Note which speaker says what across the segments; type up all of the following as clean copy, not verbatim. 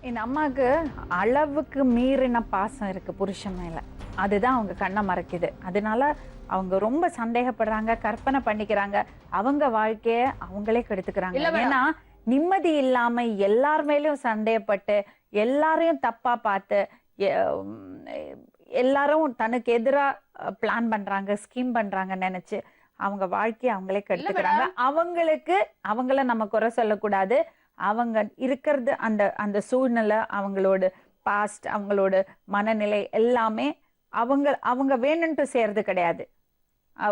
Speaker 1: இந்த அம்மாவுக்கு அளவுக்கு மீறின பாசம் இருக்கு புருஷன் மேல. அதுதான் அவங்க கண்ணை மறைக்குது. அதனால அவங்க ரொம்ப சந்தேகப்படுறாங்க, கற்பனை பண்ணிக்கிறாங்க, அவங்க வாழ்க்கைய அவங்களே கெடுத்துக்கிறாங்க. ஏன்னா நிம்மதி இல்லாம எல்லார் மேலயும் சந்தேகப்பட்டு எல்லாரையும் தப்பா பார்த்து எல்லாரும் தனக்கு எதிரா பிளான் பண்றாங்க, ஸ்கீம் பண்றாங்க நினைச்சு அவங்க வாழ்க்கைய அவங்களே கெடுத்துக்கிறாங்க. அவங்களுக்கு அவங்கள நம்ம குறை சொல்லக்கூடாது. அவங்க இருக்கிறது அந்த அந்த சூழ்நிலை, அவங்களோட பாஸ்ட், அவங்களோட மனநிலை எல்லாமே அவங்க அவங்க வேணும்ட்டு செய்யறது கிடையாது.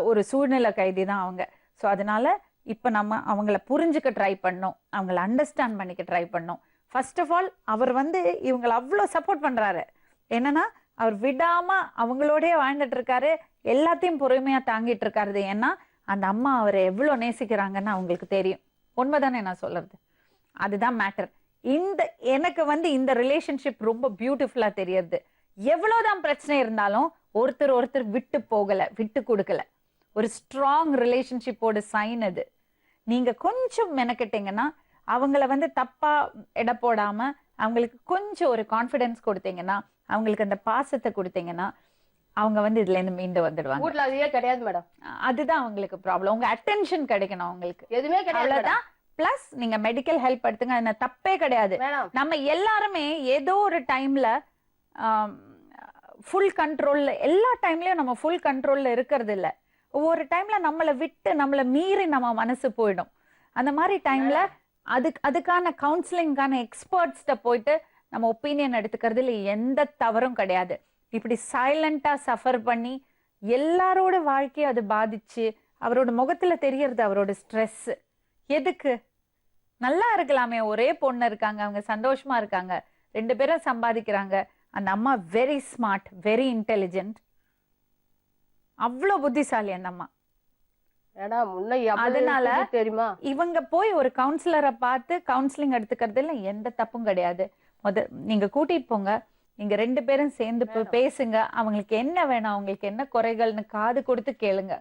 Speaker 1: ஒரு சூழ்நிலை கைதி தான் அவங்க. ஸோ அதனால இப்ப நம்ம அவங்கள புரிஞ்சுக்க ட்ரை பண்ணோம், அவங்கள அண்டர்ஸ்டாண்ட் பண்ணிக்க ட்ரை பண்ணோம். ஃபர்ஸ்ட் ஆஃப் ஆல் அவர் இவங்களை அவ்வளோ சப்போர்ட் பண்றாரு. என்னன்னா அவர் விடாம அவங்களோடய வாழ்ந்துட்டு இருக்காரு, எல்லாத்தையும் பொறுமையா தாங்கிட்டு இருக்காரு. ஏன்னா அந்த அம்மா அவரை எவ்வளவு நேசிக்கிறாங்கன்னு அவங்களுக்கு தெரியும். உண்மைதானே நான் சொல்றது? அதுதான் மேட்டர். எனக்கு இந்த ரிலேஷன்ஷிப் ரொம்ப பியூட்டிஃபுல்லா தெரியுது. எவ்வளவுதான் பிரச்சனை இருந்தாலும் ஒருத்தர் ஒருத்தர் விட்டு போகல, விட்டு கொடுக்கல. ஒரு ஸ்ட்ராங் ரிலேஷன்ஷிப்போட சைன் அது. நீங்க கொஞ்சம் மெனக்கிட்டீங்கன்னா, அவங்கள தப்பா எடை போடாம அவங்களுக்கு கொஞ்சம் ஒரு கான்பிடன்ஸ் கொடுத்தீங்கன்னா, அவங்களுக்கு அந்த பாசத்தை கொடுத்தீங்கன்னா, அவங்க இதுல இருந்து மீண்டு வந்துடுவாங்க.
Speaker 2: வீட்ல அதுவே கிடையாது மேடம்.
Speaker 1: அதுதான் அவங்களுக்கு ப்ராப்ளம். உங்க அட்டென்ஷன் கிடைக்கணும் அவங்களுக்கு.
Speaker 2: எதுவுமே கிடையாது.
Speaker 1: பிளஸ் நீங்க மெடிக்கல் ஹெல்ப் எடுத்துங்க, அது தப்பே கிடையாது. நம்ம எல்லாருமே ஏதோ ஒரு டைம்ல ஃபுல் கண்ட்ரோல்ல, எல்லா டைம்லயும் நம்ம ஃபுல் கண்ட்ரோல்ல இருக்கிறது இல்ல. ஒவ்வொரு டைம்ல நம்மளை விட்டு நம்மளை மீறி நம்ம மனசு போயிடும். அந்த மாதிரி டைம்ல அதுக்கான கவுன்சிலிங்கான எக்ஸ்பர்ட்ஸ்ட போயிட்டு நம்ம ஒப்பீனியன் எடுத்துக்கிறதுல எந்த தவறும் கிடையாது. இப்படி சைலண்டா சஃபர் பண்ணி எல்லாரோட வாழ்க்கையை அது பாதிச்சு அவரோட முகத்துல தெரியறது அவரோட ஸ்ட்ரெஸ். எதுக்கு? நல்லா இருக்கலாமே, ஒரே பொண்ணு இருக்காங்க, அவங்க சந்தோஷமா இருக்காங்க, 2 பேரும் சம்பாதிக்கிறாங்க. அந்த அம்மா வெரி ஸ்மார்ட், வெரி இன்டெலிஜென்ட், அவ்வளோ புத்திசாலி அந்த அம்மா. அதனால இவங்க போய் ஒரு கவுன்சிலரை பார்த்து கவுன்சிலிங் எடுத்துக்கிறதுல எந்த தப்பும் கிடையாது. நீங்க கூட்டிட்டு போங்க, நீங்க 2 பேரும் சேர்ந்து பேசுங்க, அவங்களுக்கு என்ன வேணும், அவங்களுக்கு என்ன குறைகள்னு காது கொடுத்து கேளுங்க.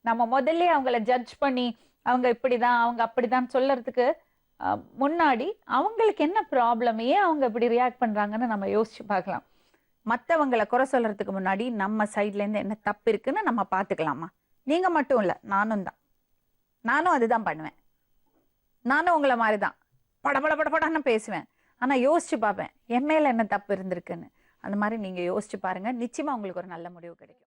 Speaker 1: நம்ம முதல்ல அவங்கள ஜட்ஜ் பண்ணி அவங்க இப்படிதான் அவங்க அப்படிதான் சொல்றதுக்கு முன்னாடி அவங்களுக்கு என்ன ப்ராப்ளம், ஏன் அவங்க இப்படி ரியாக்ட் பண்றாங்கன்னு நம்ம யோசிச்சு பார்க்கலாம். மற்றவங்களை குறை சொல்றதுக்கு முன்னாடி நம்ம சைட்ல இருந்து என்ன தப்பு இருக்குன்னு நம்ம பார்த்துக்கலாமா? நீங்க மட்டும் இல்ல, நானும் அதுதான் பண்ணுவேன். நானும் உங்களை மாதிரிதான் படபடன்னு பேசுவேன். ஆனா யோசிச்சு பார்ப்பேன் என் மேல என்ன தப்பு இருந்திருக்குன்னு. அந்த மாதிரி நீங்க யோசிச்சு பாருங்க, நிச்சயமா உங்களுக்கு ஒரு நல்ல முடிவு கிடைக்கும்.